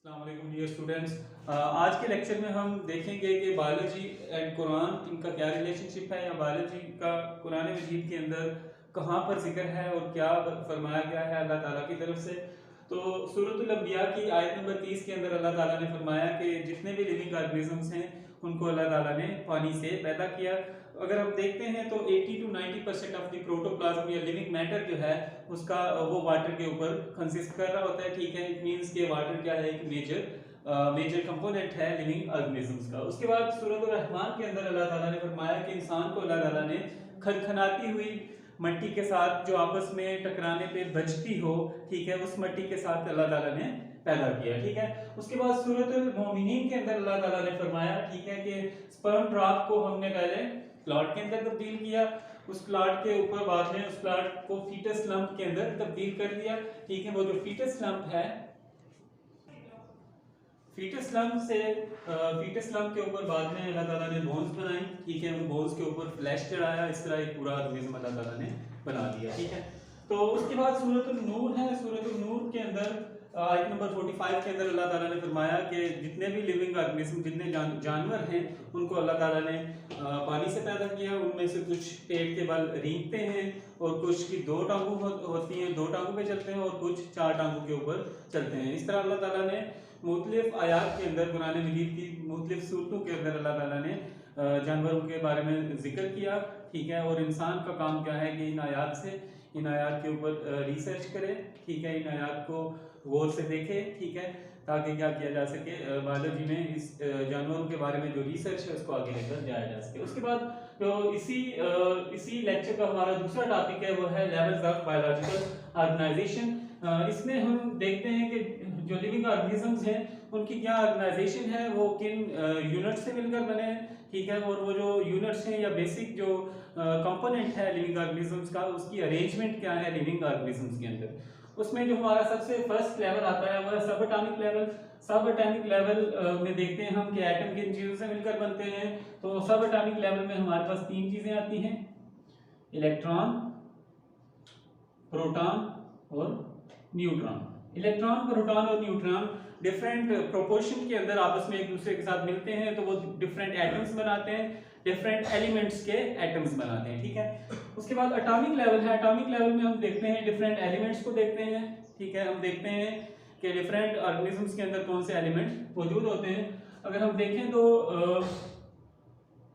अस्सलाम वालेकुम dear students. आज के लेक्चर में हम देखेंगे कि बायोलॉजी एंड कुरान इनका क्या रिलेशनशिप है, या बायोलॉजी का कुरान मजीद के अंदर कहाँ पर जिक्र है और क्या फरमाया गया है अल्लाह ताला की तरफ से। तो सूरतुल अंबिया की आयत नंबर 30 के अंदर अल्लाह ताला ने फरमाया कि जितने भी लिविंग ऑर्गेनिजम्स हैं उनको अल्लाह ताला ने पानी से पैदा किया। अगर हम देखते हैं तो 80 to 90% ऑफ द प्रोटोप्लाज्म या लिविंग मैटर जो है उसका वो वाटर के ऊपर कंसिस्ट कर रहा होता है। ठीक है, इट मींस के वाटर क्या है, एक मेजर कंपोनेंट है लिविंग ऑर्गेनिजम्स का। उसके बाद सूरत रहमान के अंदर अल्लाह ताला ने फरमाया कि इंसान को अल्लाह ताला ने खनखनाती हुई मट्टी के साथ जो आपस में टकराने पे बजती हो, ठीक है, उस मट्टी के साथ अल्लाह ताला ने पैदा किया। ठीक है, उसके बाद सूरतुल मोमिनीन के अंदर अल्लाह ताला ने फरमाया, ठीक है, कि स्पर्म ड्रॉप को हमने पहले क्लॉट के अंदर तब्दील किया, उस क्लॉट के ऊपर बाद में उस क्लॉट को फीटस लंप के अंदर तब्दील कर दिया। ठीक है, वो जो फीटस लंप है, फीटस लंप के ऊपर बाद में अल्लाह ताला ने बोन्स बनाई। ठीक है, उन बोन्स के ऊपर फ्लैश चढ़ाया, इस तरह एक पूरा ऑर्गेनिज्म अल्लाह ताला ने बना दिया। ठीक है, तो उसके बाद सूरतुल नूर है, सूरतुल नूर के अंदर आयत नंबर 45 के अंदर अल्लाह ताला ने फरमाया कि जितने भी लिविंग ऑर्गेनिज्म, जितने जानवर हैं, उनको अल्लाह ताला ने पानी से पैदा किया। उनमें से कुछ पेट के बल रेंगते हैं और कुछ की दो टांगों होती हैं, दो टांगों पे चलते हैं, और कुछ चार टांगों के ऊपर चलते हैं। इस तरह अल्लाह ताला ने मुख्तलिफ आयात के अंदर, कुरान मजीद की मुख्तलिफ सूरतों के अंदर अल्लाह ताला ने जानवरों के बारे में जिक्र किया। ठीक है, और इंसान का काम क्या है कि इन आयात के ऊपर रिसर्च करे। ठीक है, इन आयात को गौर से देखे। ठीक है, ताकि क्या किया जा सके, बायोलॉजी में इस जानवरों के बारे में जो रिसर्च है उसको आगे लेकर जाया जा सके। उसके बाद जो इसी लेक्चर का हमारा दूसरा टॉपिक है वो है लेवल्स ऑफ बायोलॉजिकल ऑर्गेनाइजेशन। इसमें हम देखते हैं कि जो लिविंग ऑर्गेनिजम्स हैं उनकी क्या ऑर्गेनाइजेशन है, वो किन यूनिट से मिलकर बने हैं। ठीक है, और वो जो यूनिट्स हैं या बेसिक जो कंपोनेंट है लिविंग ऑर्गेनिजम्स का, उसकी अरेंजमेंट क्या है लिविंग ऑर्गेनिजम्स के अंदर। उसमें जो हमारा सबसे फर्स्ट लेवल आता है वो है सब एटॉमिक लेवल। सब एटॉमिक लेवल में देखते हैं हम कि एटम किन चीजों से मिलकर बनते हैं। तो सब एटॉमिक लेवल में हमारे पास तीन चीजें आती हैं, इलेक्ट्रॉन, प्रोटॉन और न्यूट्रॉन। इलेक्ट्रॉन, प्रोटॉन और न्यूट्रॉन डिफरेंट प्रोपोर्शन के अंदर आपस में एक दूसरे के साथ मिलते हैं, तो वो डिफरेंट एटम्स बनाते हैं, डिफरेंट एलिमेंट्स के एटम्स बनाते हैं। ठीक है, उसके बाद एटॉमिक लेवल है। एटॉमिक लेवल में हम देखते हैं डिफरेंट एलिमेंट्स को देखते हैं। ठीक है, हम देखते हैं कि डिफरेंट ऑर्गेनिजम्स के अंदर कौन से एलिमेंट मौजूद होते हैं। अगर हम देखें तो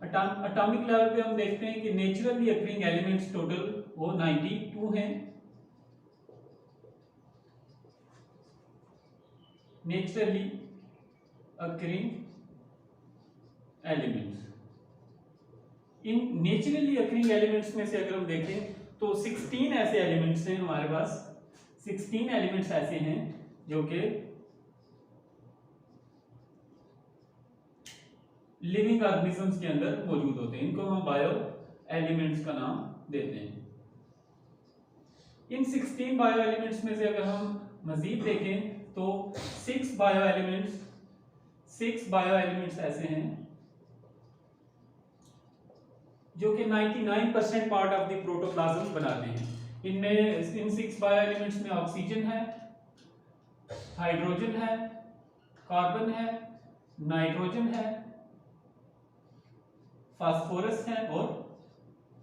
एटॉमिक लेवल पे हम देखते हैं कि नेचुरली अकरिंग एलिमेंट्स टोटल वो 92 हैं। नेचुरली अकरिंग एलिमेंट्स, इन नेचुरली अकरिंग एलिमेंट्स में से अगर हम देखें तो 16 ऐसे एलिमेंट्स हैं हमारे पास। 16 एलिमेंट्स ऐसे हैं जो कि लिविंग ऑर्गेनिजम्स के अंदर मौजूद होते हैं। इनको हम बायो एलिमेंट्स का नाम देते हैं। इन 16 बायो एलिमेंट्स में से अगर हम मजीद देखें तो 6 बायो एलिमेंट्स ऐसे हैं जो कि 99% पार्ट ऑफ द प्रोटोप्लाज्म बनाते हैं। इन 6 बायो एलिमेंट्स में ऑक्सीजन है, हाइड्रोजन है, कार्बन है, नाइट्रोजन है, फास्फोरस है और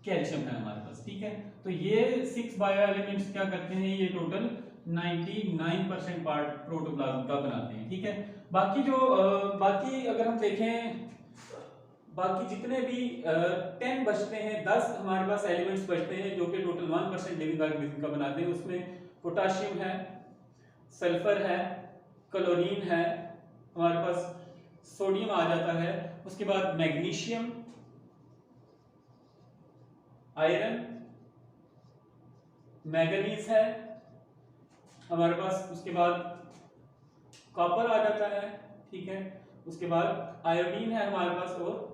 कैल्शियम है हमारे पास। ठीक है, तो ये 6 बायो एलिमेंट्स क्या करते हैं, ये टोटल 99% पार्ट प्रोटोप्लाज्म का बनाते हैं। ठीक है, बाकी अगर हम देखें, बाकी जितने भी 10 बचते हैं, 10 हमारे पास एलिमेंट्स बचते हैं जो कि टोटल 1% लिविंग ऑर्गेनिज्म का बनाते हैं। उसमें पोटाशियम है, सल्फर है, क्लोरीन है, हमारे पास सोडियम आ जाता है, उसके बाद मैग्नीशियम, आयरन, मैंगनीज है हमारे पास, उसके बाद कॉपर आ जाता है। ठीक है, उसके बाद आयोडीन है हमारे पास और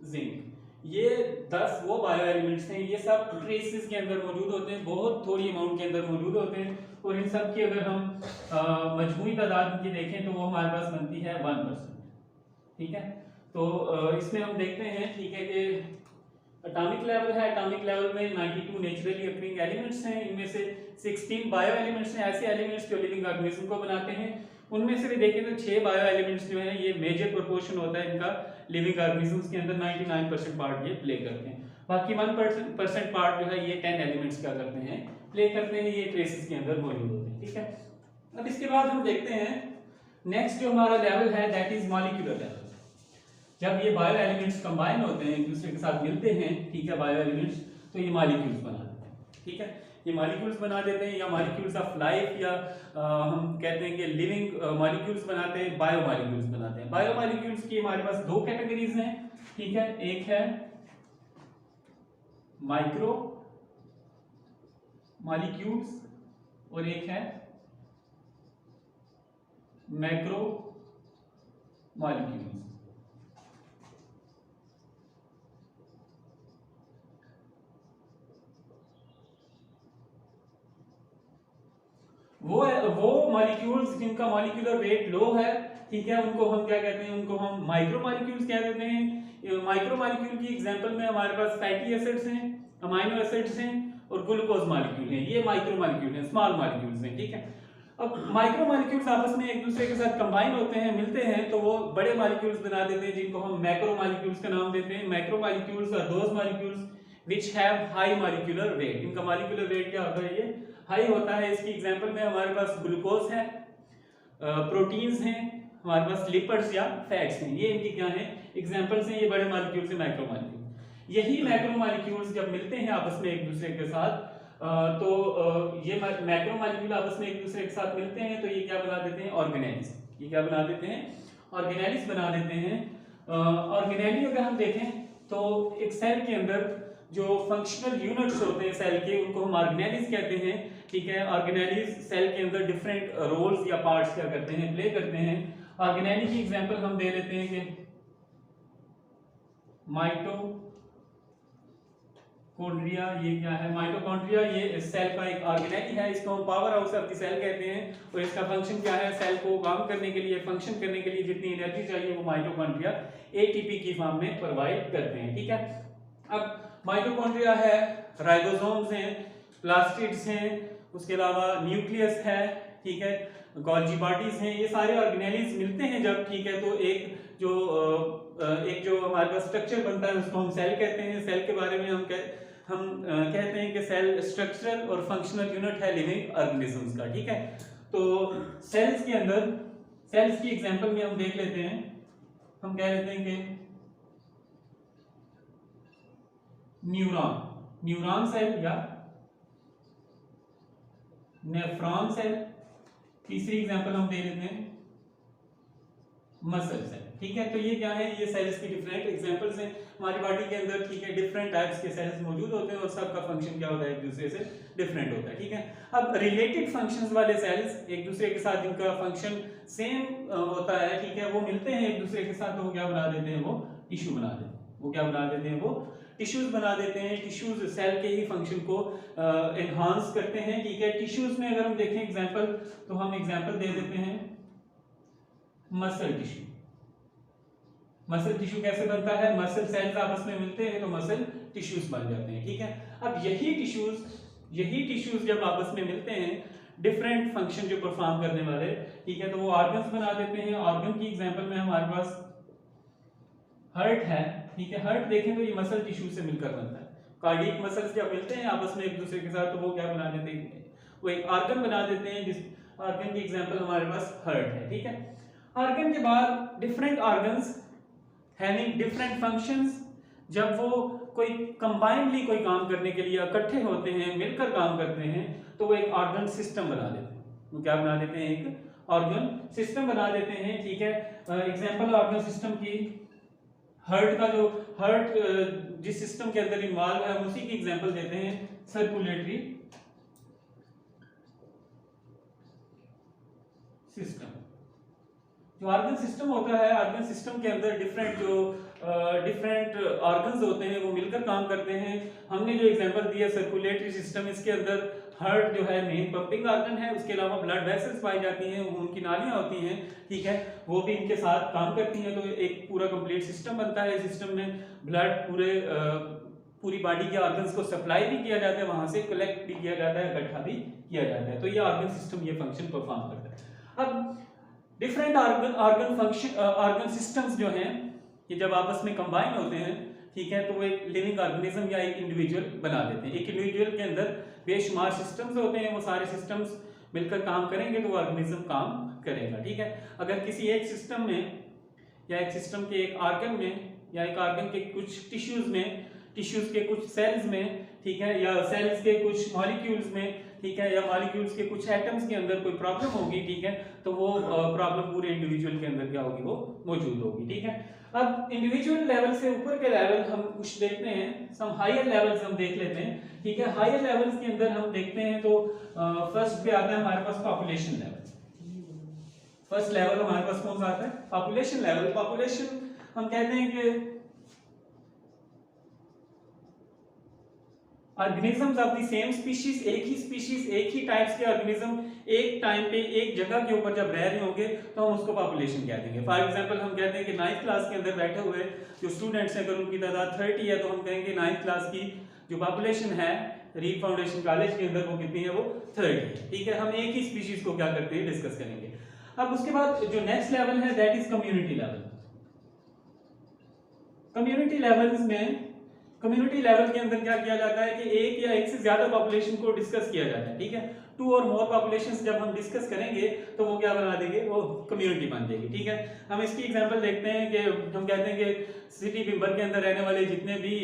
जिंक। ये 10 वो बायो एलिमेंट्स हैं। ये सब ट्रेसेस के अंदर मौजूद होते हैं, बहुत थोड़ी अमाउंट के अंदर मौजूद होते हैं, और इन सब की अगर हम मजमूई तादाद की देखें तो वो हमारे पास बनती है 1%। ठीक है, तो इसमें हम देखते हैं, ठीक है, कि एटॉमिक लेवल है। एटॉमिक लेवल में 92 नेचुरली अकरिंग एलिमेंट्स हैं। इनमें से 16 बायो एलिमेंट्स हैं, ऐसे एलिमेंट्स जो लिविंग ऑर्गेनिज्म को बनाते हैं। उनमें से भी देखें तो 6 बायो एलिमेंट्स जो हैं ये मेजर प्रोपोर्शन होता है इनका लिविंग ऑर्गेनिजम्स के अंदर, 99% पार्ट ये प्ले करते हैं। बाकी 1% पार्ट जो है ये 10 एलिमेंट्स क्या करते हैं, प्ले करते हैं, ये ट्रेसेस के अंदर मौजूद होते हैं। ठीक है, अब इसके बाद हम देखते हैं नेक्स्ट जो हमारा लेवल है दैट इज मॉलिक्यूलर लेवल। जब ये बायो एलिमेंट्स कंबाइन होते हैं, एक दूसरे के साथ मिलते हैं, ठीक है, बायो एलिमेंट्स, तो ये मॉलिक्यूल्स बना देते हैं। ठीक है, ये मॉलिक्यूल्स बना देते हैं, या मॉलिक्यूल्स ऑफ लाइफ, या हम कहते हैं कि लिविंग मॉलिक्यूल्स बनाते हैं, बायो मॉलिक्यूल्स बनाते हैं। बायो मॉलिक्यूल्स की हमारे पास 2 कैटेगरीज हैं। ठीक है, एक है माइक्रो मॉलिक्यूल्स और एक है मैक्रो मॉलिक्यूल्स। वो मॉलिक्यूल्स जिनका मॉलिक्यूलर वेट लो है, ठीक है, उनको हम क्या कहते हैं, उनको हम माइक्रो मॉलिक्यूल्स कह देते हैं। माइक्रो मॉलिक्यूल की एग्जांपल में हमारे पास फैटी एसिड्स हैं, अमाइनो एसिड्स हैं और ग्लूकोज मॉलिक्यूल हैं, ये माइक्रो मॉलिक्यूल हैं, स्मॉल मॉलिक्यूल्स हैं। ठीक है, अब माइक्रो मॉलिक्यूल्स आपस में एक दूसरे के साथ कंबाइन होते हैं, मिलते हैं, तो वो बड़े मॉलिक्यूल्स बना देते हैं जिनको हम मैक्रो मॉलिक्यूल्स का नाम देते हैं। Macro molecules are those molecules which have high molecular weight. इनका मॉलिक्यूलर वेट क्या होता है, ये हाई होता है। इसकी एग्जांपल में हमारे पास ग्लूकोज है, प्रोटीन्स हैं, हमारे पास लिपिड्स या फैट्स हैं, ये इनकी क्या है, एग्जांपल्स हैं। ये बड़े मॉलिक्यूल से मैक्रो मॉलिक्यूल। यही मैक्रो मॉलिक्यूल्स जब मिलते हैं आपस में एक दूसरे के साथ, तो ये मैक्रो मॉलिक्यूल आपस में एक दूसरे के साथ मिलते हैं, तो ये क्या बना देते हैं, ऑर्गेनेल्स। ये क्या बना देते हैं, ऑर्गेनेल्स बना देते हैं। ऑर्गेनेली अगर हम देखें तो एक सेल के अंदर जो फंक्शनल यूनिट्स होते हैं सेल के, उनको हम ऑर्गेनेलिस कहते हैं। ठीक है, ऑर्गेनेलिस सेल के अंदर डिफरेंट रोल्स या पार्ट्स क्या करते हैं, प्ले करते हैं। ऑर्गेनेली की एग्जांपल हम दे लेते हैं कि माइटोकॉन्ड्रिया, ये क्या है, माइटोकॉन्ड्रिया ये इस सेल का एक ऑर्गेनेली है, इसको हम power house of the cell कहते हैं। और इसका फंक्शन क्या है, सेल को काम करने के लिए, फंक्शन करने के लिए जितनी एनर्जी चाहिए वो माइटोकॉन्ड्रिया एटीपी की फॉर्म में प्रोवाइड करते हैं। ठीक है, अब माइटोकॉन्ड्रिया है, राइबोसोम्स हैं, प्लास्टिड्स हैं, उसके अलावा न्यूक्लियस है, ठीक है, गोल्जी बॉडीज हैं, ये सारे ऑर्गेनेल्स मिलते हैं जब, ठीक है, तो एक जो हमारे पास स्ट्रक्चर बनता है उसको हम सेल कहते हैं। सेल के बारे में हम कहते हैं कि सेल स्ट्रक्चरल और फंक्शनल यूनिट है लिविंग ऑर्गेनिजम्स का। ठीक है, तो सेल्स के अंदर, सेल्स की एग्जांपल में हम देख लेते हैं, हम कह लेते हैं कि न्यूरॉन सेल या नेफ्रॉन सेल। तीसरी एग्जांपल हम दे लेते हैं मसल सेल। ठीक है, तो ये क्या है, ये सेल्स की डिफरेंट एग्जांपल्स हैं हमारी बॉडी के अंदर। ठीक है, डिफरेंट टाइप्स के सेल्स मौजूद होते हैं और सबका फंक्शन क्या होता है, एक दूसरे से डिफरेंट होता है। ठीक है, अब रिलेटेड फंक्शंस वाले सेल्स एक दूसरे के साथ जिनका फंक्शन सेम होता है, ठीक है, वो मिलते हैं एक दूसरे के साथ, तो वो क्या बना देते हैं, वो टिश्यू बना देते हैं। वो क्या बना देते हैं, वो टिश्यूज बना देते हैं। टिश्यूज सेल के ही फंक्शन को एनहांस करते हैं। ठीक है, टिश्यूज में अगर हम देखें एग्जांपल, तो हम एग्जांपल दे देते हैं मसल टिश्यू। मसल टिश्यू कैसे बनता है, मसल सेल्स आपस में मिलते हैं तो मसल टिश्यूज बन जाते हैं। ठीक है, अब यही टिश्यूज जब आपस में मिलते हैं, डिफरेंट फंक्शन जो परफॉर्म करने वाले, ठीक है, तो वो ऑर्गन्स बना देते हैं। ऑर्गन की एग्जांपल में हमारे पास हार्ट है। ठीक है, हार्ट देखें तो ये मसल टिश्यू से मिलकर बनता है। कार्डियक मसल्स जब मिलते हैं आपस में एक दूसरे के साथ, तो वो क्या बना देते हैं, वो एक ऑर्गन बना देते हैं, जिस ऑर्गन की एग्जांपल हमारे पास हार्ट है। ठीक है, ऑर्गन के बाद different organs having different functions, जब वो कोई कंबाइनली कोई काम करने के लिए इकट्ठे होते हैं, मिलकर काम करते हैं, तो वो एक ऑर्गन सिस्टम बना देते हैं। वो क्या बना देते हैं, एक ऑर्गन सिस्टम बना देते हैं। ठीक है, एग्जांपल ऑर्गन सिस्टम की हार्ट का, जो हार्ट जिस सिस्टम के अंदर इन्वॉल्व है, उसी की एग्जांपल देते हैं सर्कुलेटरी सिस्टम। जो ऑर्गन सिस्टम होता है, ऑर्गन सिस्टम के अंदर डिफरेंट ऑर्गन्स होते हैं, वो मिलकर काम करते हैं। हमने जो एग्जांपल दिया सर्कुलेटरी सिस्टम, इसके अंदर हार्ट जो है मेन पंपिंग ऑर्गन है, उसके अलावा ब्लड वेसल्स पाई जाती हैं, उनकी नालियां होती हैं। ठीक है, वो भी इनके साथ काम करती हैं, तो एक पूरा कंप्लीट सिस्टम बनता है। सिस्टम में ब्लड पूरी बॉडी के ऑर्गन्स को सप्लाई भी किया जाता है, वहां से कलेक्ट भी किया जाता है, इकट्ठा भी किया जाता है। तो ये ऑर्गन सिस्टम ये फंक्शन परफॉर्म करता है। अब different organ function organ systems जो हैं ये जब आपस में कंबाइन होते हैं, ठीक है, तो वो एक लिविंग ऑर्गेनिज्म या एक इंडिविजुअल बना देते हैं। एक इंडिविजुअल के अंदर बेशुमार सिस्टम्स होते हैं, वो सारे सिस्टम्स मिलकर काम करेंगे तो वो ऑर्गेनिज्म काम करेगा, ठीक है। अगर किसी एक सिस्टम में या एक सिस्टम के एक ऑर्गन में या एक ऑर्गन के कुछ टिश्यूज में, टिश्यूज के कुछ सेल्स में, ठीक है, या सेल्स के कुछ मॉलिक्यूल्स में, ठीक है, या मॉलिक्यूल्स के कुछ एटम्स के अंदर कोई प्रॉब्लम होगी, ठीक है, तो वो प्रॉब्लम पूरे इंडिविजुअल के अंदर क्या होगी, वो मौजूद होगी, ठीक है। अब इंडिविजुअल लेवल से ऊपर के लेवल हम कुछ देखते हैं, सम हायर लेवल्स हम देख लेते हैं, ठीक है। हायर लेवल्स के अंदर हम देखते हैं तो फर्स्ट पे आता है हमारे पास पॉपुलेशन लेवल। फर्स्ट लेवल हमारे पास कौन सा आता है, पॉपुलेशन लेवल। पॉपुलेशन हम कहते हैं कि organisms of the same species, एक ही स्पीशीज, एक ही टाइप्स के ऑर्गेनिज्म एक टाइम पे एक जगह के ऊपर जब रह रहे होंगे तो हम उसको पॉपुलेशन कह देंगे। फॉर एग्जांपल हम कहते हैं कि 9th क्लास के अंदर बैठे हुए जो स्टूडेंट्स हैं, अगर उनकी तादाद 30 है तो हम कहेंगे 9th क्लास की जो पॉपुलेशन है रीड फाउंडेशन कॉलेज के अंदर वो कितनी है, वो 30 है, ठीक है। हम एक ही स्पीशीज को क्या करते हैं, डिस्कस करेंगे। अब उसके बाद जो नेक्स्ट लेवल है that is community level. Community levels में, कम्युनिटी लेवल के अंदर क्या किया जाता है कि एक या एक से ज्यादा पॉपुलेशन को डिस्कस किया जाता है, ठीक है। 2 और मोर पॉपुलेशंस जब हम डिस्कस करेंगे तो वो क्या बना देंगे, वो कम्युनिटी बन जाएगी, ठीक है। हम इसकी एग्जांपल देखते हैं कि हम कहते हैं कि सिटी बिम्बर के अंदर रहने वाले जितने भी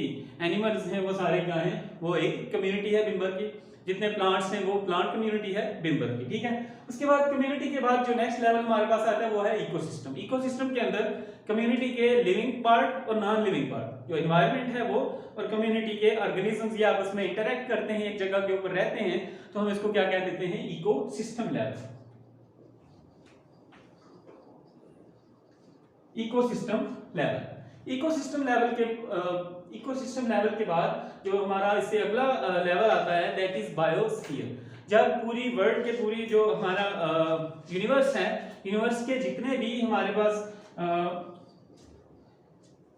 एनिमल्स हैं वो सारे क्या हैं, वो एक कम्युनिटी है बिम्बर की। जितने प्लांट्स हैं वो प्लांट कम्युनिटी है बिम्बर की, ठीक है। उसके बाद कम्युनिटी के बाद जो नेक्स्ट लेवल हमारे पास आता है वो है इकोसिस्टम। इकोसिस्टम के अंदर कम्युनिटी के लिविंग पार्ट और नॉन लिविंग पार्ट, जो एनवायरनमेंट है वो और कम्युनिटी के ऑर्गेनिजम्स ये आपस में इंटरेक्ट करते हैं, एक जगह के ऊपर रहते हैं, तो हम इसको क्या कह देते हैं, ecosystem level. Ecosystem level. Ecosystem level के बाद जो हमारा इससे अगला लेवल आता है दैट इज बायोस्फीयर। जब पूरी वर्ल्ड के पूरी जो हमारा यूनिवर्स है, यूनिवर्स के जितने भी हमारे पास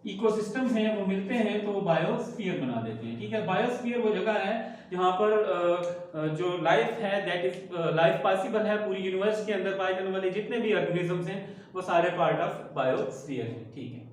इकोसिस्टम हैं वो मिलते हैं तो वो बायोस्फीयर बना देते हैं, ठीक है। बायोस्फीयर वो जगह है जहाँ पर जो लाइफ है दैट इज लाइफ पॉसिबल है, पूरी यूनिवर्स के अंदर पाए जाने वाले जितने भी ऑर्गेनिजम्स हैं वो सारे पार्ट ऑफ बायोस्फीयर हैं, ठीक है।